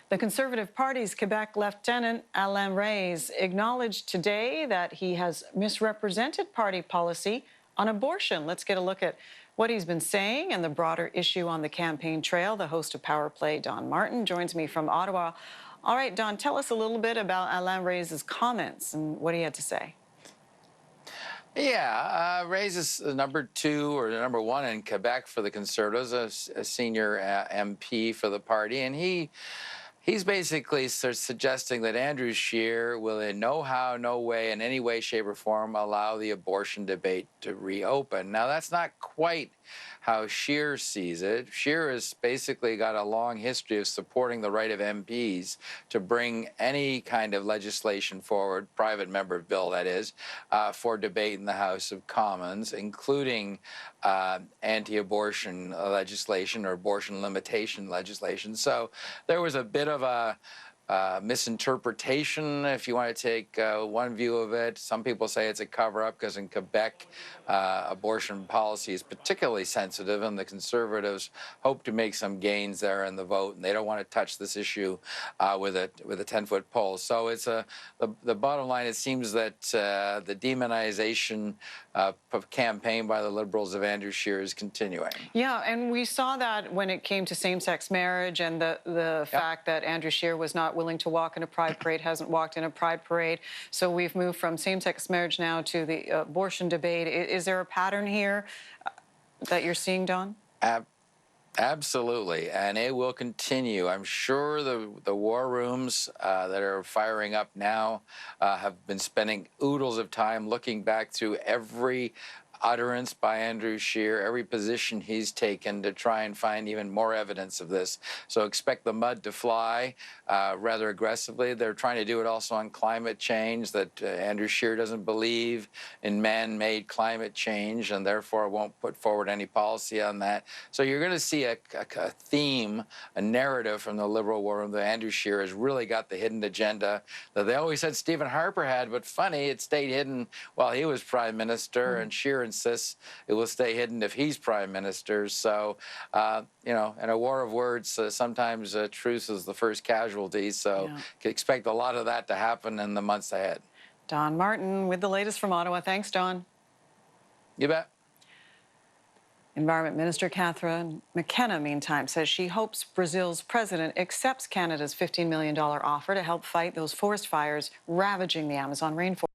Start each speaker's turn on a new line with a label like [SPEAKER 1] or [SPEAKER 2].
[SPEAKER 1] The Conservative Party's Quebec Lieutenant Alain Reyes acknowledged today that he has misrepresented party policy on abortion. Let's get a look at what he's been saying and the broader issue on the campaign trail. The host of Power Play, Don Martin, joins me from Ottawa. All right, Don, tell us a little bit about Alain Reyes' comments and what he had to say.
[SPEAKER 2] Yeah, Reyes is the #2 or the #1 in Quebec for the Conservatives, a senior MP for the party, and he's basically suggesting that Andrew Scheer will in no way, in any way, shape, or form allow the abortion debate to reopen. Now, that's not quite how Scheer sees it. Scheer has basically got a long history of supporting the right of MPs to bring any kind of legislation forward, private member bill that is, for debate in the House of Commons, including anti-abortion legislation or abortion limitation legislation. So there was a bit of a misinterpretation, if you want to take one view of it. Some people say it's a cover-up because in Quebec, abortion policy is particularly sensitive, and the Conservatives hope to make some gains there in the vote, and they don't want to touch this issue with a 10-foot pole. So it's the bottom line. It seems that the demonization campaign by the Liberals of Andrew Scheer is continuing.
[SPEAKER 1] Yeah, and we saw that when it came to same-sex marriage and the fact that Andrew Scheer was not willing to walk in a pride parade, hasn't walked in a pride parade. So we've moved from same-sex marriage now to the abortion debate. Is there a pattern here that you're seeing, Don?
[SPEAKER 2] Absolutely, and it will continue. I'm sure the war rooms that are firing up now have been spending oodles of time looking back through every utterance by Andrew Scheer, every position he's taken to try and find even more evidence of this. So expect the mud to fly rather aggressively. They're trying to do it also on climate change, that Andrew Scheer doesn't believe in man-made climate change and therefore won't put forward any policy on that. So you're going to see a theme, a narrative from the Liberal war room that Andrew Scheer has really got the hidden agenda that they always said Stephen Harper had, but funny, it stayed hidden while he was Prime Minister, and Scheer insists it will stay hidden if he's Prime Minister. So, you know, in a war of words, sometimes truth is the first casualty. So can expect a lot of that to happen in the months ahead.
[SPEAKER 1] Don Martin with the latest from Ottawa. Thanks, Don.
[SPEAKER 2] You bet.
[SPEAKER 1] Environment Minister Catherine McKenna, meantime, says she hopes Brazil's president accepts Canada's $15 million offer to help fight those forest fires ravaging the Amazon rainforest.